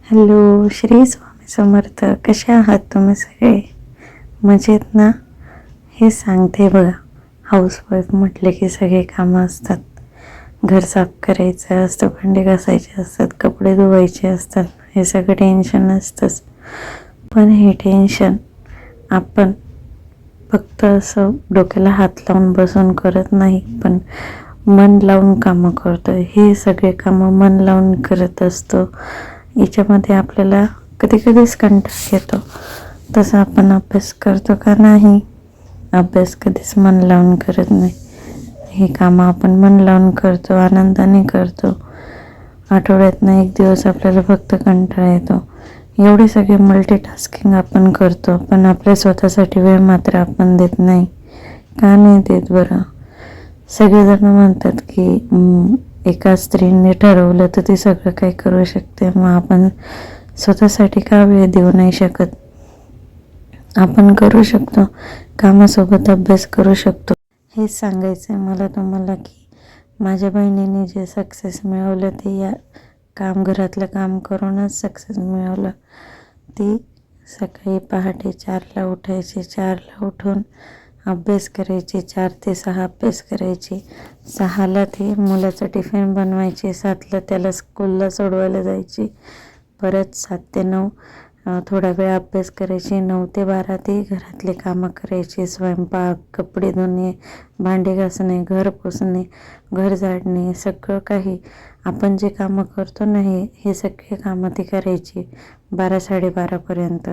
Hello, Shri Swami Samarth. कसे आहात तुम्ही सगळे? मजेत ना? हे सांगते बघा, हाऊसवाईफ म्हटले की सगळे कामं असतात. घर साफ करायचं असतं, भांडे घासायचे असतात, कपडे धुवायचे असतात, हे सगळं टेन्शन असतंच. पण हे टेन्शन आपण फक्त असं डोक्याला हात लावून बसून करत नाही, पण मन लावून कामं करतो. हे सगळे कामं मन लावून करत असतो. याच्यामध्ये आपल्याला कधी कधीच कंटाळा येतो. तसं आपण अभ्यास करतो का नाही? अभ्यास कधीच मन लावून करत नाही. हे कामं आपण मन लावून करतो, आनंदाने करतो. आठवड्यातनं एक दिवस आपल्याला फक्त कंटाळा येतो. एवढे सगळे मल्टीटास्किंग आपण करतो, पण आपल्या स्वतःसाठी वेळ मात्र आपण देत नाही. का नाही देत बरं? सगळेजण म्हणतात की एका स्त्रीने ठरवलं तर ती सगळं काही करू शकते, मग आपण स्वतःसाठी का वेळ देऊ नाही शकत? आपण करू शकतो, कामासोबत अभ्यास करू शकतो. हेच सांगायचं आहे मला तुम्हाला की माझ्या बहिणीने जे सक्सेस मिळवलं ते या घरातलं काम करूनच सक्सेस मिळवलं. ती सकाळी पहाटे 4ला उठायची, 4ला उठून अभ्यास करायची, 4 ते 6 अभ्यास करायची, 6ला ती मुलाचं टिफिन बनवायची, 7ला त्याला स्कूलला सोडवायला जायची, परत 7 ते 9 थोडा वेळ अभ्यास करायची, 9 ते 12 ती घरातले कामं करायची, स्वयंपाक, कपडे धुणे, भांडे घासणे, घर पुसणे, घर झाडणे, सगळं काही आपण जे कामं करतो ना हे सगळे कामं ती करायची 12-12:30पर्यंत.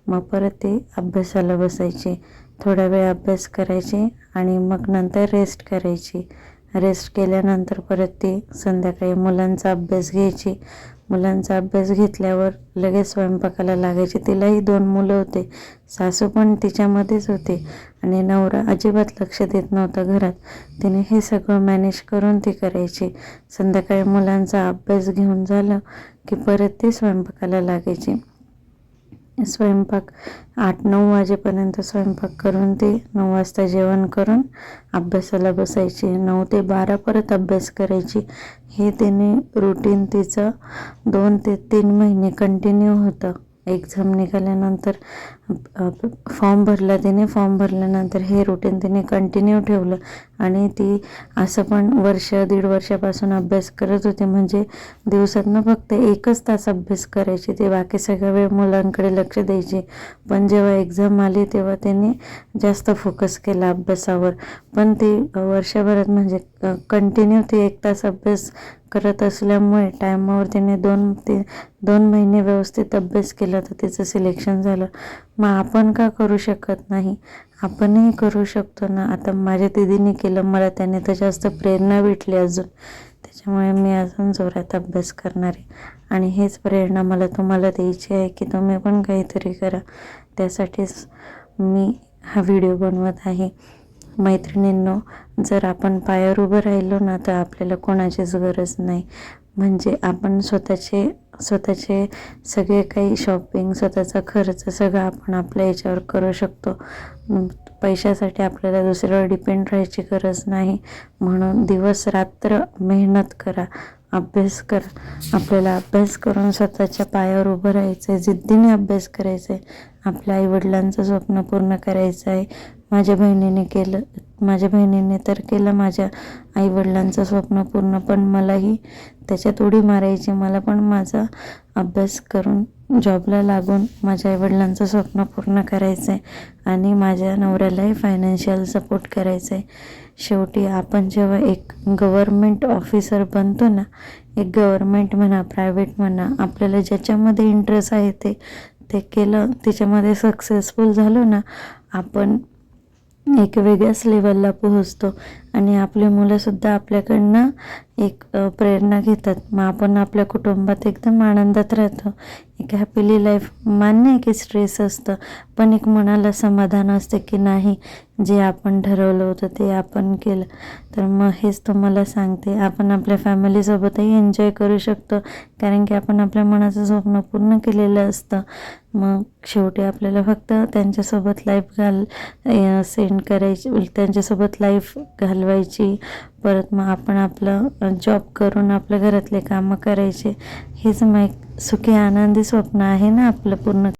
मग परत ती अभ्यासाला बसायची, थोडा वेळ अभ्यास करायची आणि मग नंतर रेस्ट करायची. रेस्ट केल्यानंतर परत ती संध्याकाळी मुलांचा अभ्यास घ्यायची. मुलांचा अभ्यास घेतल्यावर लगेच स्वयंपाकाला लागायची. तिलाही 2 मुलं होते, सासू पण तिच्यामध्येच होते आणि नवरा अजिबात लक्ष देत नव्हता घरात. तिने हे सगळं मॅनेज करून ती करायची. संध्याकाळी मुलांचा अभ्यास घेऊन झालं की परत ती स्वयंपाकाला लागायची. स्वयंपाक 8-9 वाजेपर्यंत स्वयंपाक करून ती 9 वाजता जेवण करून अभ्यासाला बसायची. 9 ते 12 परत अभ्यास करायची. हे तिने रुटीन तिचं 2 ते 3 महिने कंटिन्यू होतं. एक्झाम निघाल्यानंतर फॉर्म भरला तिने. फॉर्म भरल्यानंतर हे रुटीन तिने कंटिन्यू ठेवलं आणि ती असं पण 1-1.5 वर्षापासून अभ्यास करत होते. म्हणजे दिवसातनं फक्त 1च तास अभ्यास करायची ती, बाकी सगळा वेळ मुलांकडे लक्ष द्यायची. पण जेव्हा एक्झाम आली तेव्हा त्यांनी जास्त फोकस केला अभ्यासावर. पण ती वर्षभरात म्हणजे कंटिन्यू ती 1 तास अभ्यास करत असल्यामुळे टायमावर तिने 2 महिने व्यवस्थित अभ्यास केला तर तिचं सिलेक्शन झालं. मग आपण का करू शकत नाही? आपणही करू शकतो ना. आता माझ्या दीदीने केलं, मला त्याने तर जास्त प्रेरणा भेटली अजून. त्याच्यामुळे मी अजून जोरात अभ्यास करणार आहे आणि हेच प्रेरणा मला तुम्हाला द्यायची आहे की तुम्ही पण काहीतरी करा. त्यासाठीच मी हा व्हिडिओ बनवत आहे. मैत्रिणींनो, जर आपण पायावर उभं राहिलो ना तर आपल्याला कोणाचीच गरज नाही. म्हणजे आपण स्वतःचे सगळे काही शॉपिंग, स्वतःचा खर्च सगळं आपण आपल्या याच्यावर करू शकतो. पैशासाठी आपल्याला दुसऱ्यावर डिपेंड राहायची गरज नाही. म्हणून दिवस रात्र मेहनत करा, अभ्यास करा. आपल्याला अभ्यास करून स्वतःच्या पायावर उभं राहायचं आहे, जिद्दीने अभ्यास करायचा आहे, आपल्या आईवडिलांचं स्वप्न पूर्ण करायचं आहे. माझ्या बहिणीने तर केलं माझ्या आईवडिलांचं स्वप्न पूर्ण, पण मलाही त्याच्यात उडी मारायची. मला पण माझा अभ्यास करून जॉबला लागून माझ्या आईवडिलांचं स्वप्न पूर्ण करायचं आहे आणि माझ्या नवऱ्यालाही फायनान्शियल सपोर्ट करायचं आहे. शेवटी आपण जेव्हा एक गव्हर्मेंट ऑफिसर बनतो ना, एक गव्हर्मेंट म्हणा, प्रायव्हेट म्हणा, आपल्याला ज्याच्यामध्ये इंटरेस्ट आहे ते केलं, त्याच्यामध्ये सक्सेसफुल झालो ना, आपण एक वेगळ्याच लेवलला पोहोचतो आणि आपले मुलंसुद्धा आपल्याकडनं एक प्रेरणा घेतात. मग आपण आपल्या कुटुंबात एकदम आनंदात राहतो. एक हॅपीली लाईफ. मान्य आहे की स्ट्रेस असतं, पण एक मनाला समाधान असतं की नाही, जे आपण ठरवलं होतं ते आपण केलं. तर मग हेच तुम्हाला सांगते, आपण आपल्या फॅमिलीसोबतही एन्जॉय करू शकतो, कारण की आपण आपल्या मनाचं स्वप्न पूर्ण केलेलं असतं. मग शेवटी आपल्याला फक्त त्यांच्यासोबत लाईफ त्यांच्यासोबत लाईफ चालवायची, परत मग आपण आपलं जॉब करून आपल्या घरातले कामं करायचे. हेच मग एक सुखी आनंदी स्वप्न आहे ना आपलं पूर्ण.